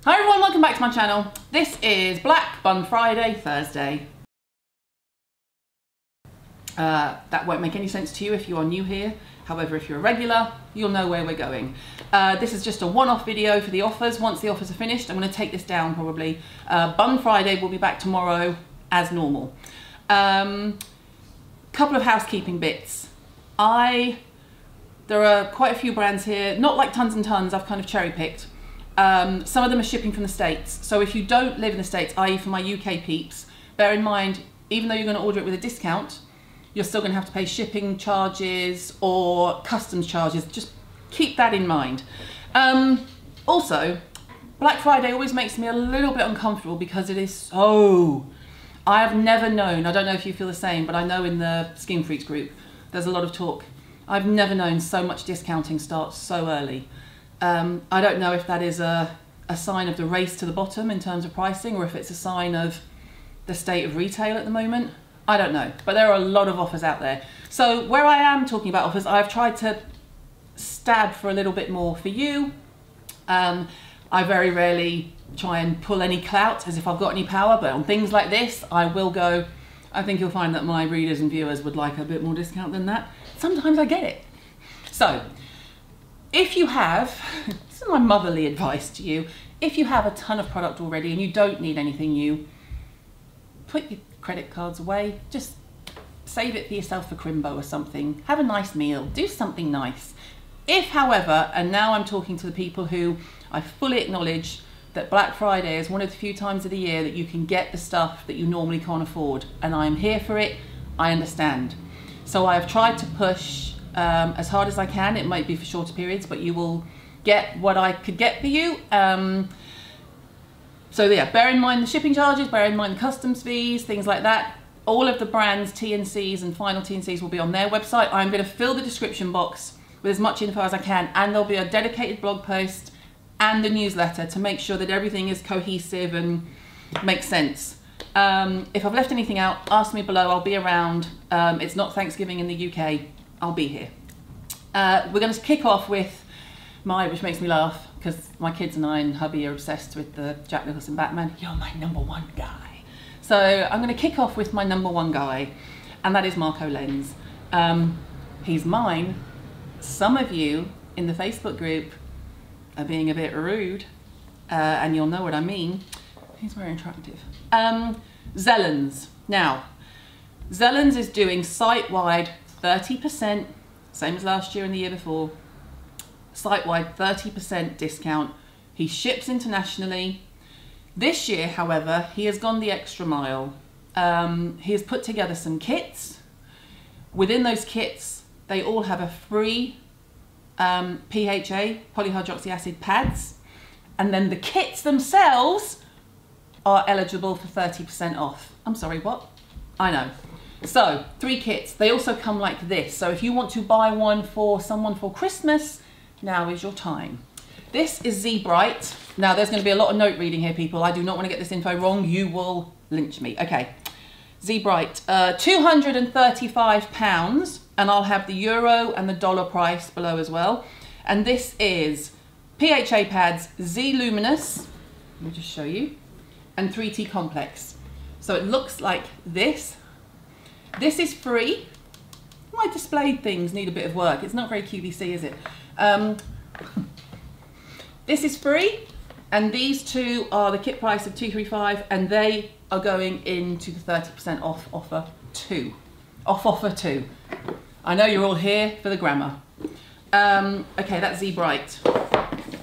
Hi everyone, welcome back to my channel. This is Black Bun Friday, Thursday. That won't make any sense to you if you are new here. However, if you're a regular, you'll know where we're going. This is just a one-off video for the offers. Once the offers are finished, I'm going to take this down probably. Bun Friday will be back tomorrow as normal. Couple of housekeeping bits. There are quite a few brands here, not like tons and tons, I've kind of cherry-picked. Some of them are shipping from the States. So if you don't live in the States, i.e. for my UK peeps, bear in mind, even though you're going to order it with a discount, you're still going to have to pay shipping charges or customs charges. Just keep that in mind. Also, Black Friday always makes me a little bit uncomfortable because it is so... I have never known, I don't know if you feel the same, but I know in the Skin Freaks group, there's a lot of talk. I've never known so much discounting start so early. I don't know if that is a sign of the race to the bottom in terms of pricing or if it's a sign of the state of retail at the moment. I don't know, but there are a lot of offers out there. So where I am talking about offers, I've tried to stab for a little bit more for you. I very rarely try and pull any clout as if I've got any power, but on things like this, I will go, I think you'll find that my readers and viewers would like a bit more discount than that. Sometimes I get it. So, if you have, this is my motherly advice to you, if you have a ton of product already and you don't need anything new, put your credit cards away, just save it for yourself for Crimbo or something, have a nice meal, do something nice. If, however, and now I'm talking to the people who I fully acknowledge that Black Friday is one of the few times of the year that you can get the stuff that you normally can't afford, and I'm here for it, I understand. So I have tried to push as hard as I can. It might be for shorter periods, but you will get what I could get for you. So yeah, bear in mind the shipping charges, bear in mind the customs fees, things like that. All of the brands' T&Cs and final T&Cs will be on their website. I'm going to fill the description box with as much info as I can, and there'll be a dedicated blog post and a newsletter to make sure that everything is cohesive and makes sense. If I've left anything out, ask me below, I'll be around. It's not Thanksgiving in the UK, I'll be here. We're going to kick off with which makes me laugh, because my kids and I and hubby are obsessed with the Jack Nicholson Batman. You're my #1 guy. So I'm going to kick off with my #1 guy, and that is Marco Lens. He's mine. Some of you in the Facebook group are being a bit rude, and you'll know what I mean. He's very attractive. Zelens. Now, Zelens is doing site-wide 30%, same as last year and the year before. Site-wide 30% discount. He ships internationally. This year, however, he has gone the extra mile. He has put together some kits. Within those kits, they all have a free PHA, polyhydroxy acid pads, and then the kits themselves are eligible for 30% off. I'm sorry, what? I know. So, 3 kits. They also come like this. So if you want to buy one for someone for Christmas, now is your time. This is Z Bright. Now there's going to be a lot of note reading here, people. I do not want to get this info wrong. You will lynch me. Okay. Z Bright, £235, and I'll have the euro and the dollar price below as well. And this is PHA Pads Z Luminous, let me just show you, and 3T Complex. So it looks like this. This is free. My displayed things need a bit of work. It's not very QVC, is it? This is free, and these two are the kit price of $235, and they are going into the 30% off offer too. Off offer too. I know you're all here for the grammar. Okay, that's Z Bright.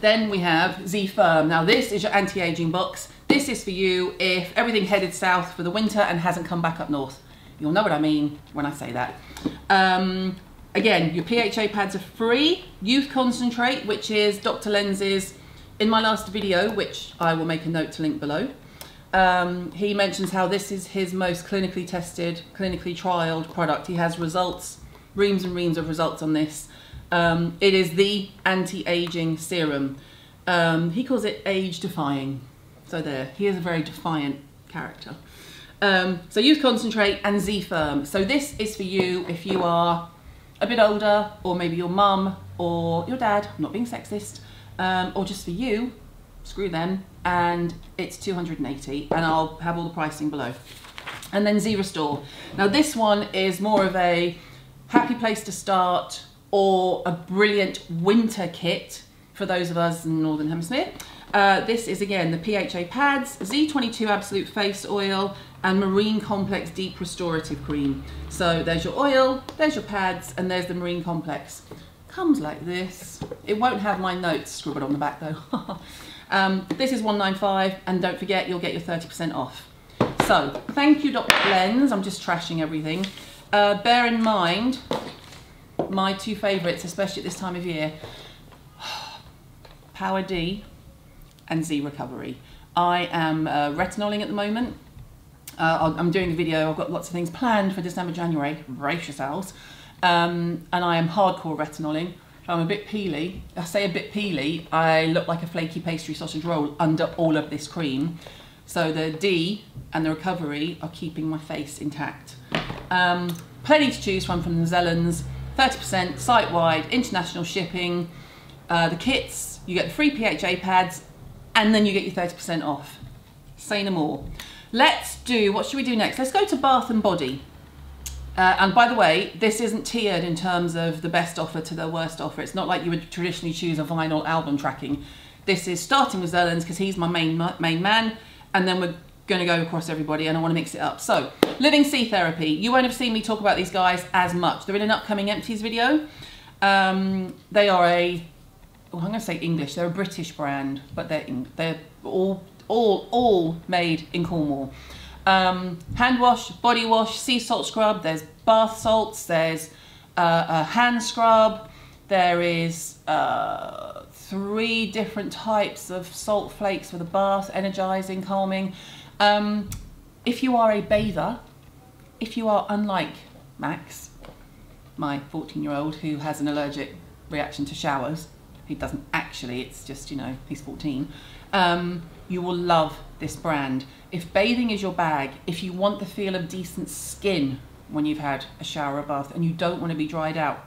Then we have Z Firm. Now this is your anti-aging box. This is for you if everything headed south for the winter and hasn't come back up north. You'll know what I mean when I say that. Again, your PHA pads are free. Youth Concentrate, which is Dr. Lens's, in my last video, which I will make a note to link below, he mentions how this is his most clinically tested, clinically trialed product. He has results, reams and reams of results on this. It is the anti-aging serum. He calls it age-defying. So there, he is a very defiant character. So Youth Concentrate and Z Firm. So this is for you if you are a bit older, or maybe your mum or your dad, I'm not being sexist, or just for you, screw them, and it's 280, and I'll have all the pricing below. And then Z Restore. Now this one is more of a happy place to start, or a brilliant winter kit for those of us in the Northern Hemisphere. This is again the PHA Pads, Z22 Absolute Face Oil, and Marine Complex Deep Restorative Cream. So there's your oil, there's your pads, and there's the Marine Complex. Comes like this. It won't have my notes scribbled on the back though. This is $195, and don't forget you'll get your 30% off. So thank you, Dr. Lens. I'm just trashing everything. Bear in mind my two favourites, especially at this time of year, Power D and Z Recovery. I am retinoling at the moment. I'm doing a video, I've got lots of things planned for December, January, brace yourselves. And I am hardcore retinoling. I'm a bit peely. I say a bit peely, I look like a flaky pastry sausage roll under all of this cream. So the D and the Recovery are keeping my face intact. Plenty to choose from the Zelens, 30% site-wide, international shipping. The kits, you get the free PHA pads, and then you get your 30% off. Say no more. Let's do, what should we do next? Let's go to Bath and Body. And by the way, this isn't tiered in terms of the best offer to the worst offer. It's not like you would traditionally choose a vinyl album tracking. This is starting with Zelens because he's my main man, and then we're going to go across everybody, and I want to mix it up. So, Living Sea Therapy. You won't have seen me talk about these guys as much. They're in an upcoming Empties video. They are a, I'm going to say English, they're a British brand, but they're all made in Cornwall. Hand wash, body wash, sea salt scrub, there's bath salts, there's a hand scrub, there is 3 different types of salt flakes for the bath, energizing, calming. If you are a bather, if you are unlike Max, my 14-year-old who has an allergic reaction to showers, he doesn't actually, it's just, you know, he's 14, you will love this brand. If bathing is your bag, if you want the feel of decent skin when you've had a shower or bath and you don't want to be dried out,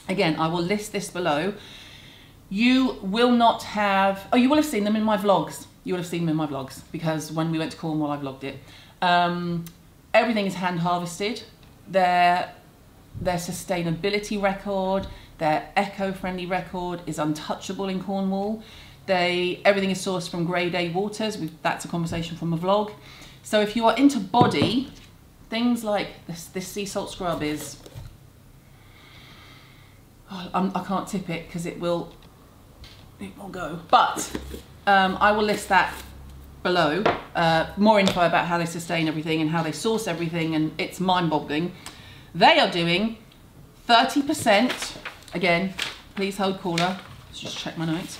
again, I will list this below. You will not have, oh, you will have seen them in my vlogs. You will have seen them in my vlogs because when we went to Cornwall, I vlogged it. Everything is hand harvested. Their sustainability record, their eco-friendly record is untouchable in Cornwall. Everything is sourced from grade A waters. That's a conversation from a vlog. So if you are into body, things like this sea salt scrub is, I can't tip it because it will go. But I will list that below. More info about how they sustain everything and how they source everything, and it's mind-boggling. They are doing 30%, again, please hold caller, let's just check my notes.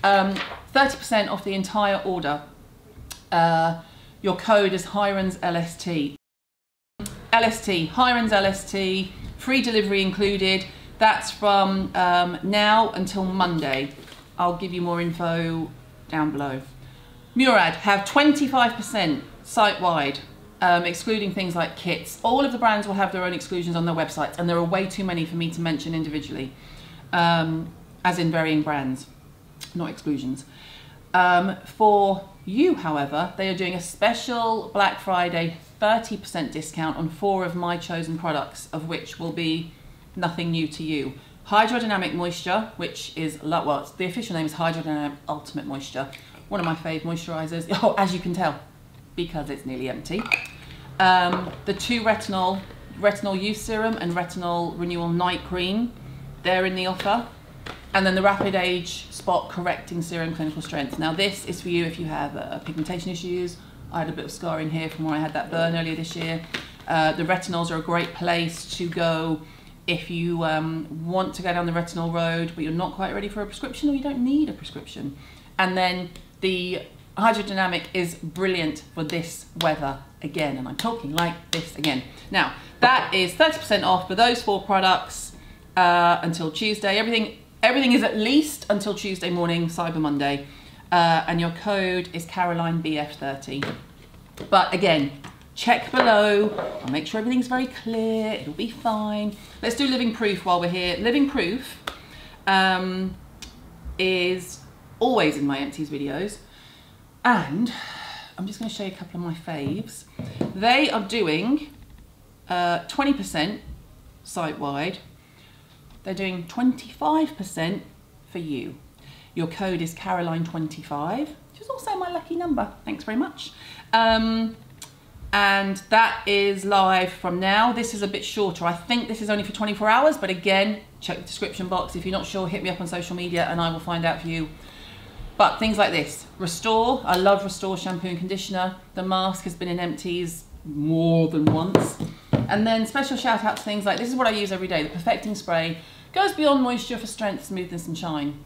30% off the entire order. Your code is HIRONSLST. HIRONSLST, free delivery included. That's from now until Monday. I'll give you more info down below. Murad have 25% site-wide, excluding things like kits. All of the brands will have their own exclusions on their websites, and there are way too many for me to mention individually, as in varying brands, not exclusions. For you, however, they are doing a special Black Friday 30% discount on 4 of my chosen products, of which will be nothing new to you. Hydrodynamic Moisture, which is, well, the official name is Hydrodynamic Ultimate Moisture, one of my fave moisturizers. Oh, as you can tell, because it's nearly empty. The 2 Retinol Youth Serum and Retinol Renewal Night Cream, they're in the offer. And then the Rapid Age Spot Correcting Serum Clinical Strength. Now this is for you if you have pigmentation issues. I had a bit of scarring here from where I had that burn earlier this year. The retinols are a great place to go if you want to go down the retinol road, but you're not quite ready for a prescription, or you don't need a prescription. And then the Hydrodynamic is brilliant for this weather again, and I'm talking like this again. Now, that is 30% off for those 4 products until Tuesday. Everything is at least until Tuesday morning, Cyber Monday, and your code is CarolineBF30. But again, check below. I'll make sure everything's very clear. It'll be fine. Let's do Living Proof while we're here. Living Proof is always in my empties videos. And I'm just going to show you a couple of my faves. They are doing 20% site-wide. They're doing 25% for you. Your code is Caroline25, which is also my lucky number. Thanks very much. And that is live from now. This is a bit shorter. I think this is only for 24 hours, but again, check the description box. If you're not sure, hit me up on social media and I will find out for you. But things like this, Restore, I love Restore shampoo and conditioner. The mask has been in empties more than once. And then special shout out to things like, this is what I use every day, the Perfecting Spray. Goes beyond moisture for strength, smoothness and shine.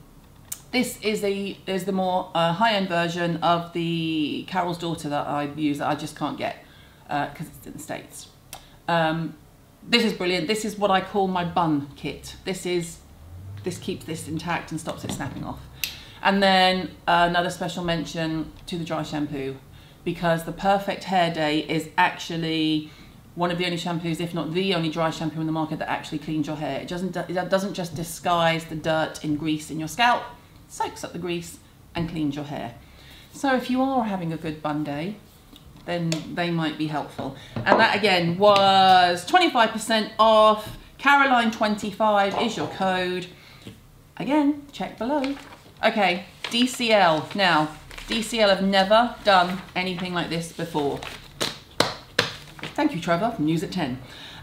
This is the more high-end version of the Carol's Daughter that I use that I just can't get because it's in the States. This is brilliant. This is what I call my bun kit. This keeps this intact and stops it snapping off. And then another special mention to the dry shampoo, because the Perfect Hair Day is actually one of the only shampoos, if not the only dry shampoo in the market that actually cleans your hair. It doesn't just disguise the dirt and grease in your scalp, it soaks up the grease and cleans your hair. So if you are having a good bun day, then they might be helpful. And that again was 25% off. Caroline25 is your code. Again, check below. Okay, DCL. Now, DCL have never done anything like this before. Thank you, Trevor, from News at 10.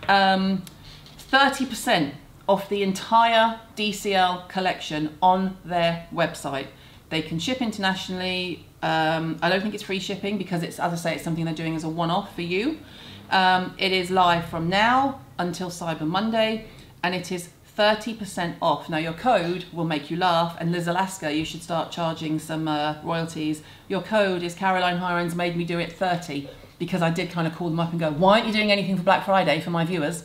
30% off the entire DCL collection on their website. They can ship internationally. I don't think it's free shipping because it's, as I say, it's something they're doing as a one-off for you. It is live from now until Cyber Monday, and it is 30% off. Now your code will make you laugh, and Liz Alaska, you should start charging some royalties. Your code is Caroline Hirons made me do it 30, because I did kind of call them up and go, why aren't you doing anything for Black Friday for my viewers?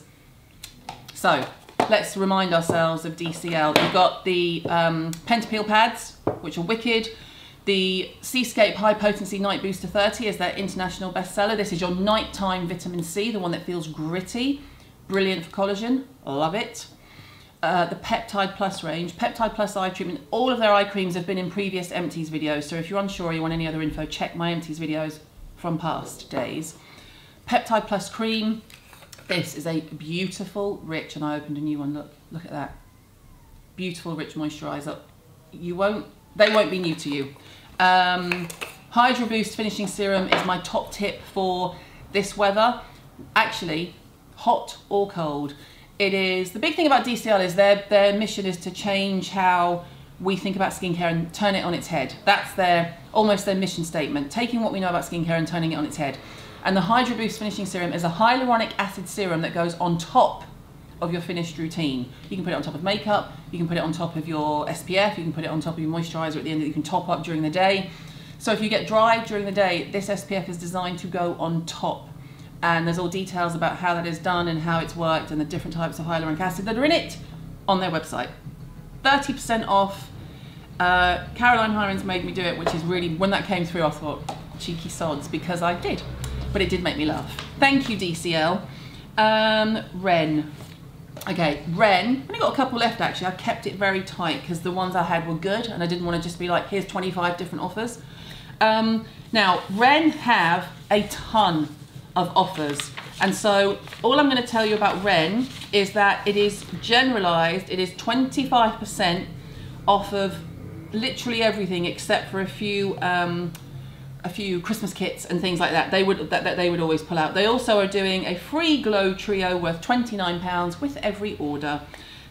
So let's remind ourselves of DCL. You've got the PHA Peel Pads, which are wicked. The Seascape High Potency Night Booster 30 is their international bestseller. This is your nighttime vitamin C, the one that feels gritty. Brilliant for collagen, love it. The Peptide Plus range, Peptide Plus eye treatment. All of their eye creams have been in previous Empties videos, so if you're unsure or you want any other info, check my Empties videos from past days. Peptide Plus cream. This is a beautiful, rich, and I opened a new one, look at that. Beautiful, rich moisturizer. They won't be new to you. Hydro Boost Finishing Serum is my top tip for this weather. Actually, hot or cold. It is, the big thing about DCL is their mission is to change how we think about skincare and turn it on its head. That's almost their mission statement, taking what we know about skincare and turning it on its head. And the Hydro Boost Finishing Serum is a hyaluronic acid serum that goes on top of your finished routine. You can put it on top of makeup, you can put it on top of your SPF, you can put it on top of your moisturizer at the end that you can top up during the day. So if you get dry during the day, this SPF is designed to go on top. And there's all details about how that is done and how it's worked and the different types of hyaluronic acid that are in it on their website. 30% off. Caroline Hirons made me do it, which is really, when that came through, I thought, cheeky sods, because I did. But it did make me laugh. Thank you, DCL. Ren. Okay, Ren. I've only got a couple left, actually. I kept it very tight because the ones I had were good and I didn't want to just be like, here's 25 different offers. Now, Ren have a ton of offers. And so all I'm going to tell you about Ren is that it is generalized. It is 25% off of literally everything except for a few Christmas kits and things like that. They would always pull out. They also are doing a free glow trio worth £29 with every order.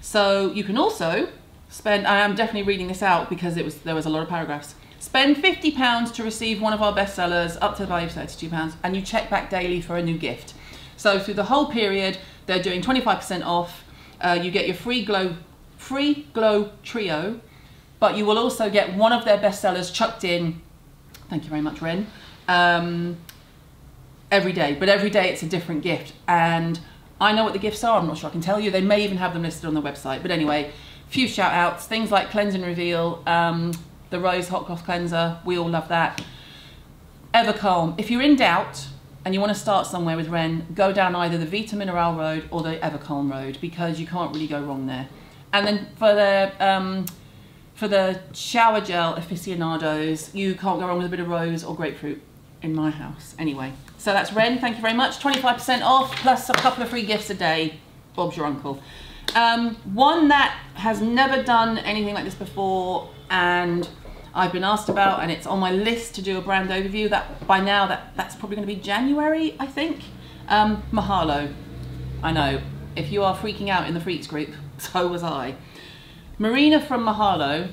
So you can also spend, I am definitely reading this out because there was a lot of paragraphs. Spend £50 to receive one of our bestsellers up to the value of £32, and you check back daily for a new gift. So through the whole period, they're doing 25% off. You get your free glow trio, but you will also get one of their bestsellers chucked in. Thank you very much, Ren. Every day, but every day it's a different gift. And I know what the gifts are. I'm not sure I can tell you. They may even have them listed on the website. But anyway, few shout outs, things like Cleanse and Reveal, the Rose Hot Cloth Cleanser, we all love that. Evercalm. If you're in doubt and you want to start somewhere with Ren, go down either the Vita Mineral road or the Evercalm road, because you can't really go wrong there. And then for their for the shower gel aficionados, you can't go wrong with a bit of rose or grapefruit in my house. Anyway, so that's Ren, thank you very much. 25% off, plus a couple of free gifts a day. Bob's your uncle. One that has never done anything like this before, and I've been asked about, and it's on my list to do a brand overview. That by now, that's probably going to be January, I think. Mahalo. I know, if you are freaking out in the Freaks group, so was I. Marina from Mahalo.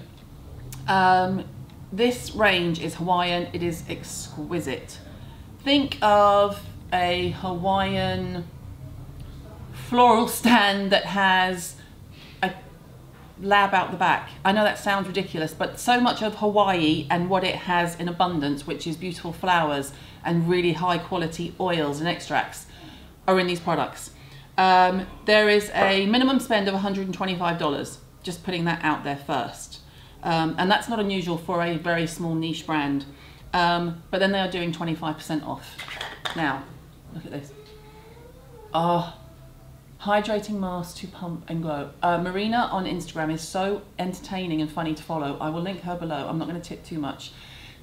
This range is Hawaiian. It is exquisite. Think of a Hawaiian floral stand that has a lab out the back. I know that sounds ridiculous, but so much of Hawaii and what it has in abundance, which is beautiful flowers and really high quality oils and extracts, are in these products. There is a minimum spend of $125, just putting that out there first. And that's not unusual for a very small niche brand. But then they are doing 25% off. Now, look at this. Oh, hydrating mask to pump and glow. Marina on Instagram is so entertaining and funny to follow. I will link her below. I'm not going to tip too much.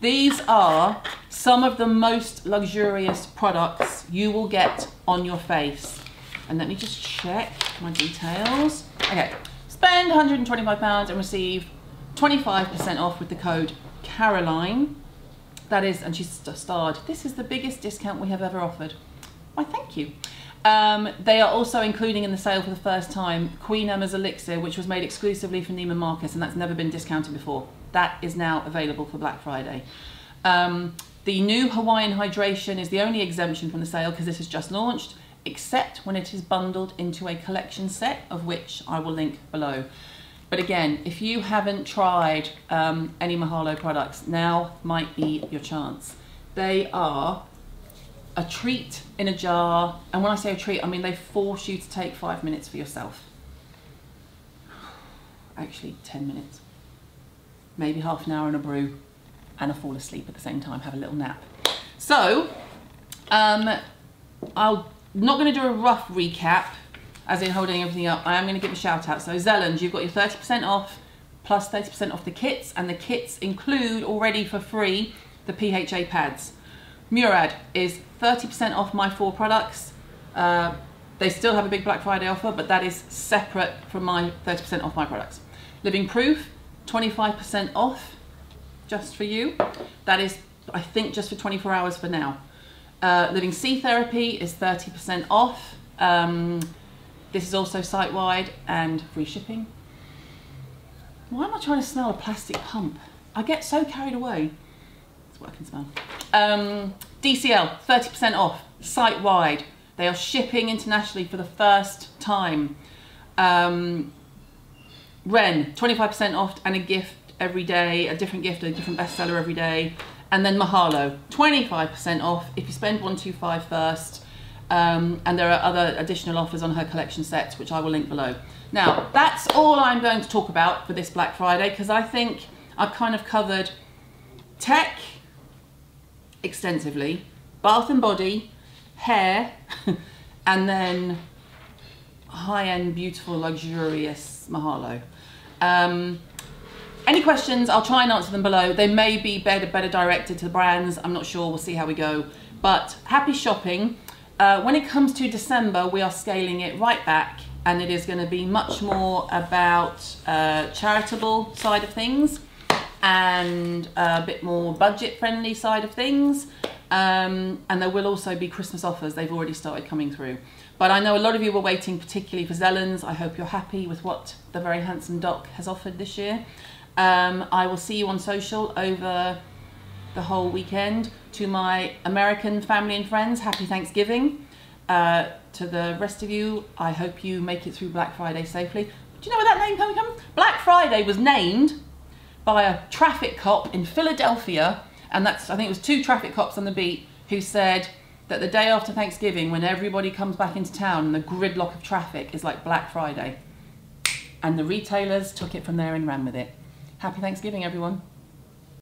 These are some of the most luxurious products you will get on your face. And let me just check my details. Okay, spend £125 and receive 25% off with the code Caroline. That is, and she's starred, this is the biggest discount we have ever offered. Why, thank you. They are also including in the sale for the first time Queen Emma's Elixir, which was made exclusively for Neiman Marcus, and that's never been discounted before. That is now available for Black Friday. The new Hawaiian Hydration is the only exemption from the sale because this is just launched, except when it is bundled into a collection set, of which I will link below. But again, if you haven't tried any Mahalo products, now might be your chance. They are a treat in a jar, and when I say a treat, I mean they force you to take 5 minutes for yourself. Actually, 10 minutes. Maybe half an hour and a brew, and a fall asleep at the same time, have a little nap. So, I'm not going to do a rough recap, as in holding everything up. I am going to give a shout out. So Zelens, you've got your 30% off, plus 30% off the kits, and the kits include already for free the PHA pads. Murad is 30% off my 4 products. They still have a big Black Friday offer, but that is separate from my 30% off my products. Living Proof, 25% off, just for you. That is, I think, just for 24 hours for now. Living Sea Therapy is 30% off. This is also site-wide and free shipping. Why am I trying to smell a plastic pump? I get so carried away. That's what I can smell. DCL, 30% off, site-wide. They are shipping internationally for the first time. Ren, 25% off and a gift every day, a different gift, a different bestseller every day. And then Mahalo, 25% off if you spend $125 first. And there are other additional offers on her collection sets, which I will link below. Now, that's all I'm going to talk about for this Black Friday, because I think I've kind of covered tech extensively, bath and body, hair, and then high-end, beautiful, luxurious Mahalo. Any questions, I'll try and answer them below. They may be better directed to the brands. I'm not sure, we'll see how we go. But happy shopping. When it comes to December, we are scaling it right back, and it is going to be much more about charitable side of things and a bit more budget friendly side of things. And there will also be Christmas offers. They've already started coming through. But I know a lot of you were waiting particularly for Zelens. I hope you're happy with what the very handsome doc has offered this year. I will see you on social over the whole weekend. To my American family and friends, happy Thanksgiving. To the rest of you, I hope you make it through Black Friday safely. Do you know where that name comes from? Black Friday was named by a traffic cop in Philadelphia, and that's, I think it was 2 traffic cops on the beat who said that the day after Thanksgiving, when everybody comes back into town and the gridlock of traffic is like Black Friday. And the retailers took it from there and ran with it. Happy Thanksgiving, everyone.